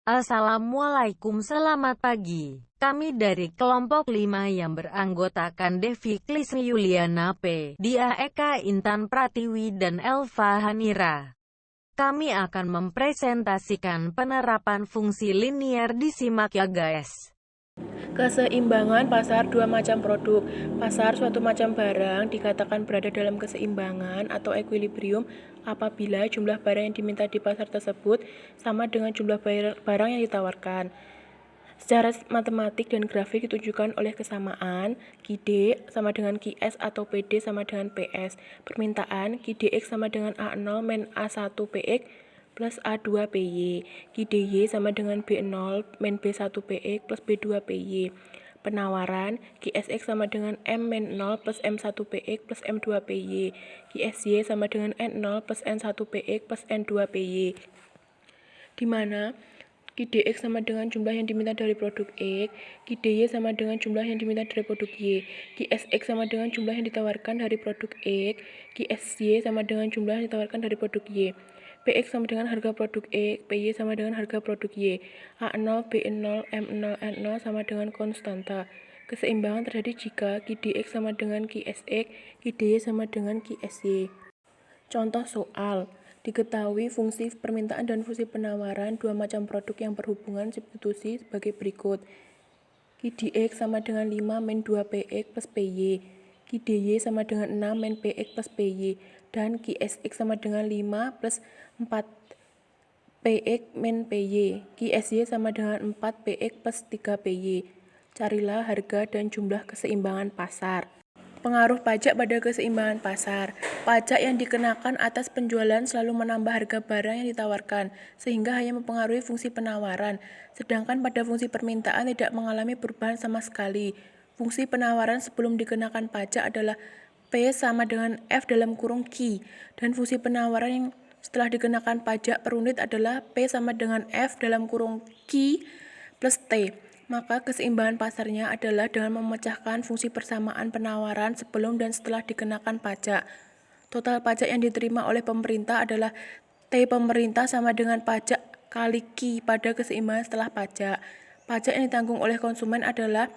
Assalamualaikum, selamat pagi. Kami dari kelompok 5 yang beranggotakan Devi Klisni Yuliana P. Dia Eka Intan Pratiwi dan Elva Hanira. Kami akan mempresentasikan penerapan fungsi linier, disimak ya guys. Keseimbangan pasar dua macam produk. Pasar suatu macam barang dikatakan berada dalam keseimbangan atau equilibrium apabila jumlah barang yang diminta di pasar tersebut sama dengan jumlah barang yang ditawarkan. Secara matematik dan grafik ditunjukkan oleh kesamaan QD sama dengan QS atau PD sama dengan PS. Permintaan QDX sama dengan A0 min A1 PX plus A2 PY. QDY sama dengan B0 min B1 PX plus B2 PY. Penawaran QSX sama dengan M min 0 plus M1 PX plus M2 PY. QSY sama dengan N0 plus N1 PX plus N2 PY. Di mana QDX sama dengan jumlah yang diminta dari produk X, QDY sama dengan jumlah yang diminta dari produk Y, QSX sama dengan jumlah yang ditawarkan dari produk X, QSY sama dengan jumlah yang ditawarkan dari produk Y, PX sama dengan harga produk X, PY sama dengan harga produk Y, A0, B0, M0, N0 sama dengan konstanta. Keseimbangan terjadi jika QDX sama dengan QSX, QDY sama dengan QSY. Contoh soal. Diketahui fungsi permintaan dan fungsi penawaran dua macam produk yang berhubungan substitusi sebagai berikut. QDX sama dengan 5 min 2 PX plus PY. QDY sama dengan 6 min PX plus PY. Dan QSX sama dengan 5 plus 4 PX min PY. QSY sama dengan 4 PX plus 3 PY. Carilah harga dan jumlah keseimbangan pasar. Pengaruh pajak pada keseimbangan pasar. Pajak yang dikenakan atas penjualan selalu menambah harga barang yang ditawarkan, sehingga hanya mempengaruhi fungsi penawaran. Sedangkan pada fungsi permintaan tidak mengalami perubahan sama sekali. Fungsi penawaran sebelum dikenakan pajak adalah P sama dengan F dalam kurung Q, dan fungsi penawaran yang setelah dikenakan pajak per unit adalah P sama dengan F dalam kurung Q plus T. Maka keseimbangan pasarnya adalah dengan memecahkan fungsi persamaan penawaran sebelum dan setelah dikenakan pajak. Total pajak yang diterima oleh pemerintah adalah T pemerintah sama dengan pajak kali Q pada keseimbangan setelah pajak. Pajak yang ditanggung oleh konsumen adalah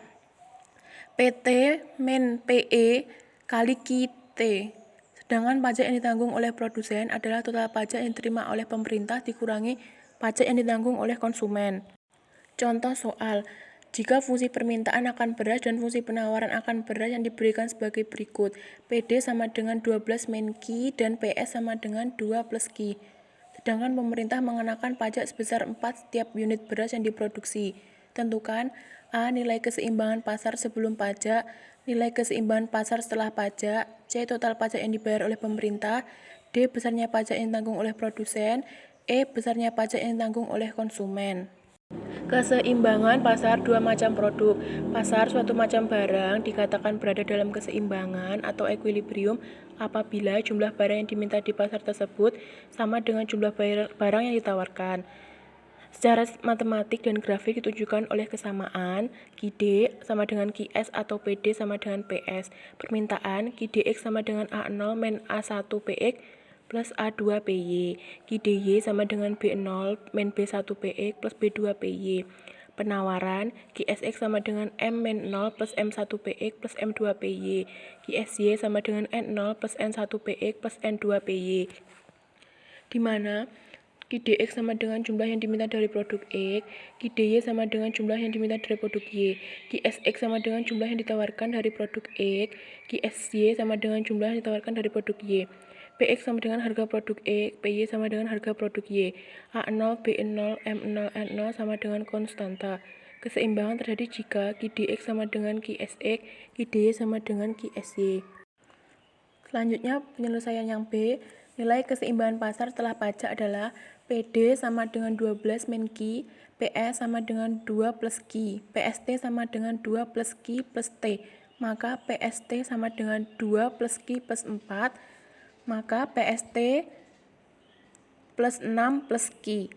PT min PE kali QT. Sedangkan pajak yang ditanggung oleh produsen adalah total pajak yang diterima oleh pemerintah dikurangi pajak yang ditanggung oleh konsumen. Contoh soal. Jika fungsi permintaan akan beras dan fungsi penawaran akan beras yang diberikan sebagai berikut. PD sama dengan 12 min Q dan PS sama dengan 2 plus Q. Sedangkan pemerintah mengenakan pajak sebesar 4 setiap unit beras yang diproduksi. Tentukan A. Nilai keseimbangan pasar sebelum pajak, nilai keseimbangan pasar setelah pajak, C. Total pajak yang dibayar oleh pemerintah, D. Besarnya pajak yang ditanggung oleh produsen, E. Besarnya pajak yang ditanggung oleh konsumen. Keseimbangan pasar dua macam produk. Pasar suatu macam barang dikatakan berada dalam keseimbangan atau equilibrium apabila jumlah barang yang diminta di pasar tersebut sama dengan jumlah barang yang ditawarkan. Secara matematik dan grafik ditunjukkan oleh kesamaan QD sama dengan QS atau PD sama dengan PS. Permintaan QDX sama dengan A0 min A1 PX plus A2 PY. QDY sama dengan B0 min B1 PX plus B2 PY. Penawaran QSX sama dengan M min 0 plus M1 PX plus M2 PY. QSY sama dengan N0 plus N1 PX plus N2 PY. Di mana QDX sama dengan jumlah yang diminta dari produk X, QDY sama dengan jumlah yang diminta dari produk Y, QSX sama dengan jumlah yang ditawarkan dari produk X, QSY sama dengan jumlah yang ditawarkan dari produk Y, PX sama dengan harga produk X, PY sama dengan harga produk Y, A0, B0, M0, N0 sama dengan konstanta. Keseimbangan terjadi jika QDX sama dengan QSX, QDY sama dengan QSY. Selanjutnya penyelesaian yang B. Nilai keseimbangan pasar setelah pajak adalah PD sama dengan 12 min Q, PS sama dengan 2 plus Q, PST sama dengan 2 plus Q plus T. Maka PST sama dengan 2 plus Q plus 4, maka PST plus 6 plus Q.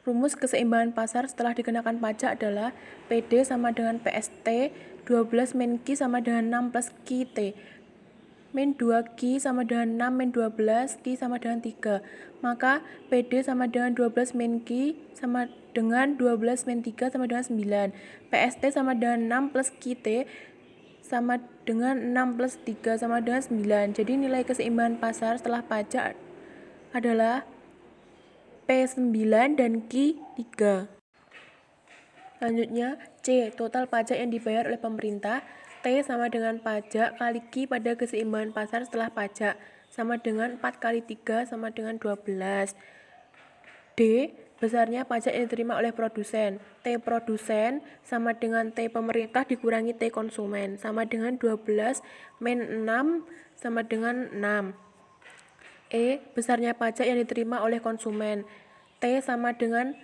Rumus keseimbangan pasar setelah dikenakan pajak adalah PD sama dengan PST, 12 min Q sama dengan 6 plus QT. Min 2Q sama dengan 6 min 12, Q sama dengan 3. Maka PD sama dengan 12 min Q sama dengan 12 min 3 sama dengan 9. PST sama dengan 6 plus QT sama dengan 6 plus 3 sama dengan 9. Jadi nilai keseimbangan pasar setelah pajak adalah P9 dan Q3. Selanjutnya, C. Total pajak yang dibayar oleh pemerintah. T sama dengan pajak kali Q pada keseimbangan pasar setelah pajak. Sama dengan 4 kali 3 sama dengan 12. D. Besarnya pajak yang diterima oleh produsen. T produsen sama dengan T pemerintah dikurangi T konsumen. Sama dengan 12 min 6 sama dengan 6. E. Besarnya pajak yang diterima oleh konsumen. T sama dengan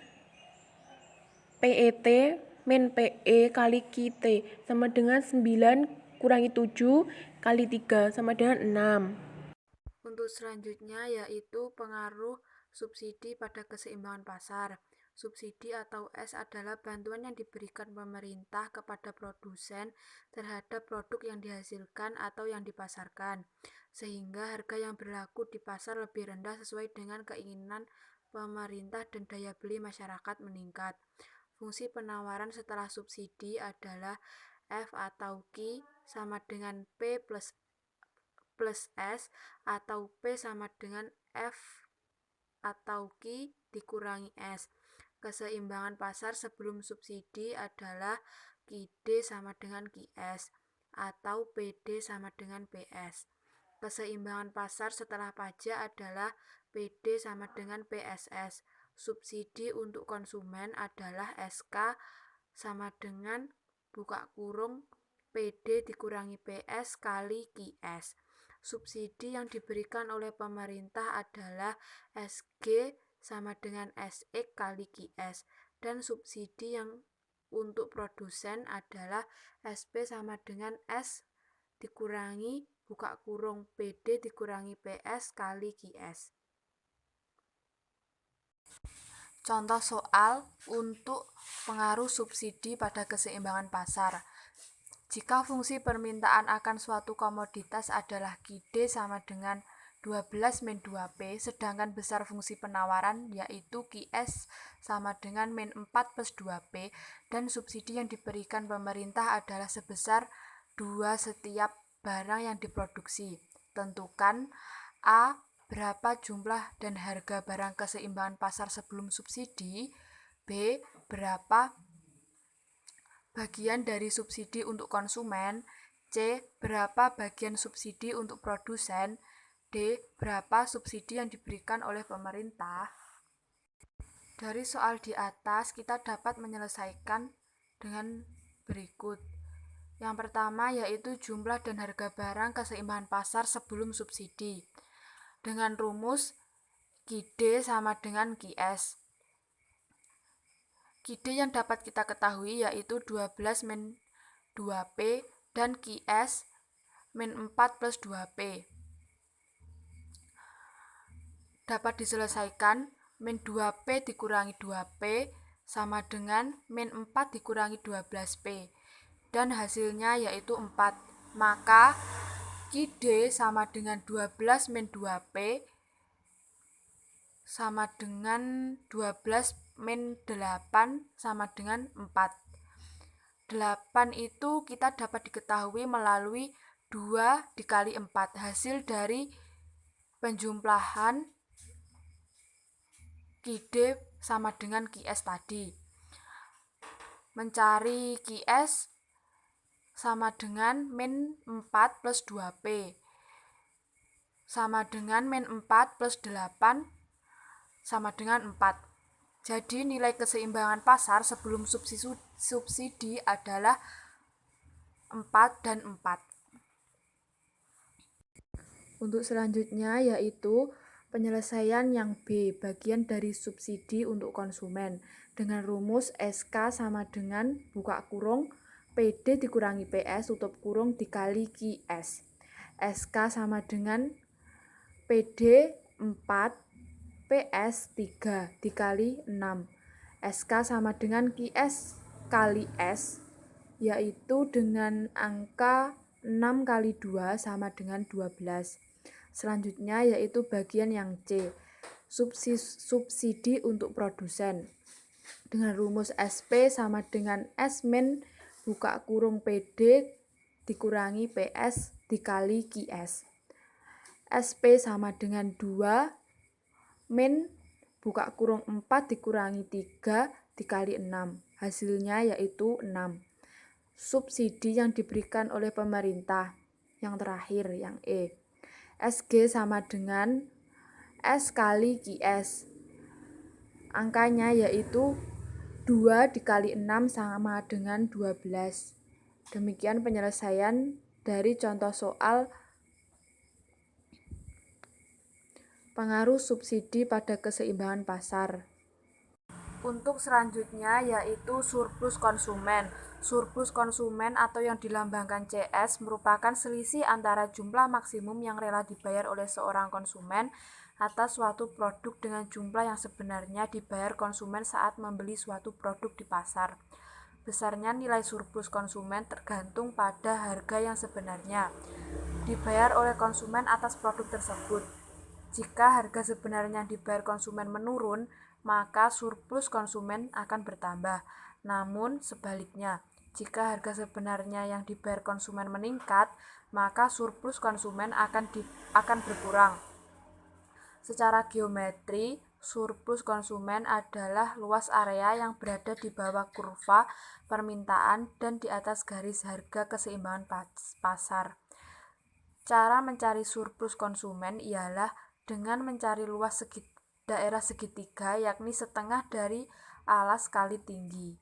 PET min PE kali QT sama dengan 9 kurangi 7 kali 3 sama dengan 6. Untuk selanjutnya yaitu pengaruh subsidi pada keseimbangan pasar. Subsidi atau S adalah bantuan yang diberikan pemerintah kepada produsen terhadap produk yang dihasilkan atau yang dipasarkan, sehingga harga yang berlaku di pasar lebih rendah sesuai dengan keinginan pemerintah dan daya beli masyarakat meningkat. Fungsi penawaran setelah subsidi adalah F atau Q sama dengan P plus S atau P sama dengan F atau Q dikurangi S. Keseimbangan pasar sebelum subsidi adalah QD sama dengan QS atau PD sama dengan PS. Keseimbangan pasar setelah pajak adalah PD sama dengan PSS. Subsidi untuk konsumen adalah SK sama dengan buka kurung PD dikurangi PS kali QS. Subsidi yang diberikan oleh pemerintah adalah SG sama dengan SX kali QS, dan subsidi yang untuk produsen adalah SP sama dengan S dikurangi buka kurung PD dikurangi PS kali QS. Contoh soal untuk pengaruh subsidi pada keseimbangan pasar. Jika fungsi permintaan akan suatu komoditas adalah QD sama dengan 12 min 2P, sedangkan besar fungsi penawaran yaitu QS sama dengan min 4 plus 2P, dan subsidi yang diberikan pemerintah adalah sebesar 2 setiap barang yang diproduksi. Tentukan A. Berapa jumlah dan harga barang keseimbangan pasar sebelum subsidi. B. Berapa bagian dari subsidi untuk konsumen. C. Berapa bagian subsidi untuk produsen. D. Berapa subsidi yang diberikan oleh pemerintah. Dari soal di atas kita dapat menyelesaikan dengan berikut. Yang pertama yaitu jumlah dan harga barang keseimbangan pasar sebelum subsidi. Dengan rumus QD sama dengan QS. QD yang dapat kita ketahui yaitu 12 min 2P dan QS min 4 plus 2P. Dapat diselesaikan min 2P dikurangi 2P sama dengan min 4 dikurangi 12P. Dan hasilnya yaitu 4. Maka QD sama dengan 12 min 2P sama dengan 12 min 8 sama dengan 4. 8 itu kita dapat diketahui melalui 2 dikali 4. Hasil dari penjumlahan QD sama dengan QS tadi. Mencari QS sama dengan min 4 plus 2P sama dengan min 4 plus 8 sama dengan 4. Jadi nilai keseimbangan pasar sebelum subsidi adalah 4 dan 4. Untuk selanjutnya yaitu penyelesaian yang B, bagian dari subsidi untuk konsumen. Dengan rumus SK sama dengan buka kurung PD dikurangi PS tutup kurung dikali QS. SK sama dengan PD 4 PS 3 dikali 6. SK sama dengan QS kali S, yaitu dengan angka 6 kali 2 sama dengan 12. Selanjutnya yaitu bagian yang C, subsidi untuk produsen. dengan rumus SP sama dengan S min buka kurung PD dikurangi PS dikali QS. SP sama dengan 2 min buka kurung 4 dikurangi 3 dikali 6. Hasilnya yaitu 6. Subsidi yang diberikan oleh pemerintah. Yang terakhir, yang E. SG sama dengan S kali QS. Angkanya yaitu 2 dikali 6 sama dengan 12. Demikian penyelesaian dari contoh soal pengaruh subsidi pada keseimbangan pasar. Untuk selanjutnya yaitu surplus konsumen. Surplus konsumen atau yang dilambangkan CS merupakan selisih antara jumlah maksimum yang rela dibayar oleh seorang konsumen atas suatu produk dengan jumlah yang sebenarnya dibayar konsumen saat membeli suatu produk di pasar. Besarnya nilai surplus konsumen tergantung pada harga yang sebenarnya dibayar oleh konsumen atas produk tersebut. Jika harga sebenarnya yang dibayar konsumen menurun, maka surplus konsumen akan bertambah. Namun sebaliknya, jika harga sebenarnya yang dibayar konsumen meningkat, maka surplus konsumen akan berkurang. Secara geometri, surplus konsumen adalah luas area yang berada di bawah kurva permintaan dan di atas garis harga keseimbangan pasar. Cara mencari surplus konsumen ialah dengan mencari luas daerah segitiga, yakni setengah dari alas kali tinggi.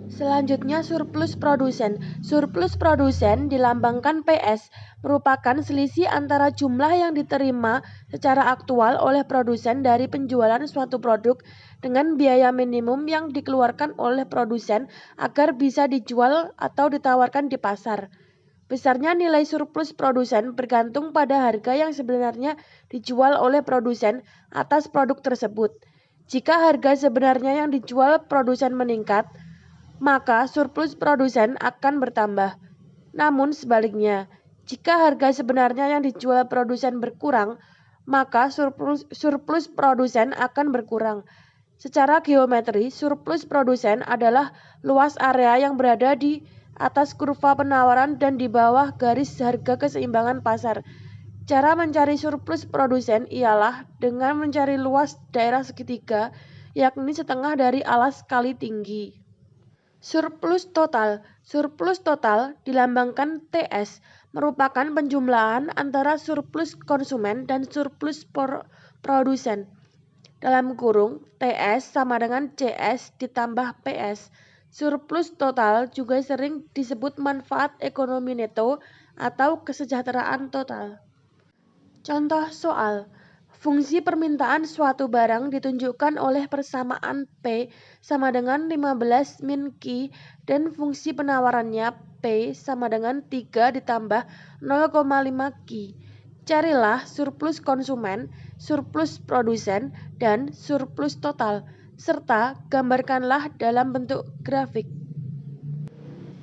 Selanjutnya surplus produsen. Surplus produsen dilambangkan PS, merupakan selisih antara jumlah yang diterima secara aktual oleh produsen dari penjualan suatu produk dengan biaya minimum yang dikeluarkan oleh produsen agar bisa dijual atau ditawarkan di pasar. Besarnya nilai surplus produsen bergantung pada harga yang sebenarnya dijual oleh produsen atas produk tersebut. Jika harga sebenarnya yang dijual produsen meningkat, maka surplus produsen akan bertambah. Namun sebaliknya, jika harga sebenarnya yang dijual produsen berkurang, maka surplus produsen akan berkurang. Secara geometri, surplus produsen adalah luas area yang berada di atas kurva penawaran dan di bawah garis harga keseimbangan pasar. Cara mencari surplus produsen ialah dengan mencari luas daerah segitiga, yakni setengah dari alas kali tinggi. Surplus total. Surplus total dilambangkan TS, merupakan penjumlahan antara surplus konsumen dan surplus produsen. Dalam kurung, TS sama dengan CS ditambah PS. Surplus total juga sering disebut manfaat ekonomi neto atau kesejahteraan total. Contoh soal. Fungsi permintaan suatu barang ditunjukkan oleh persamaan P sama dengan 15 min Q dan fungsi penawarannya P sama dengan 3 ditambah 0,5 Q. Carilah surplus konsumen, surplus produsen, dan surplus total, serta gambarkanlah dalam bentuk grafik.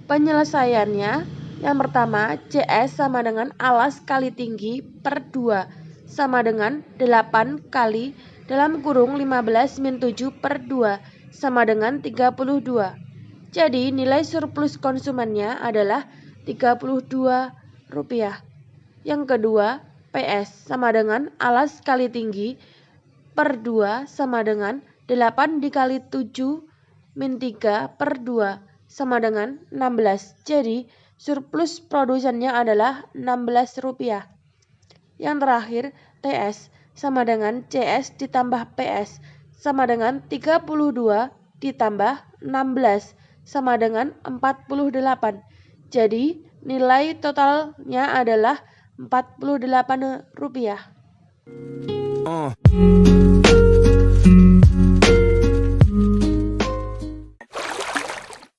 Penyelesaiannya, yang pertama, CS sama dengan alas kali tinggi per 2, sama dengan 8 kali dalam kurung 15 min 7 per 2, sama dengan 32. Jadi, nilai surplus konsumennya adalah Rp32. Yang kedua, PS sama dengan alas kali tinggi per 2 sama dengan 8 dikali 7 min 3 per 2 sama dengan 16. Jadi surplus produsennya adalah Rp16. Yang terakhir, TS sama dengan CS ditambah PS sama dengan 32 ditambah 16 sama dengan 48. Jadi nilai totalnya adalah Rp48.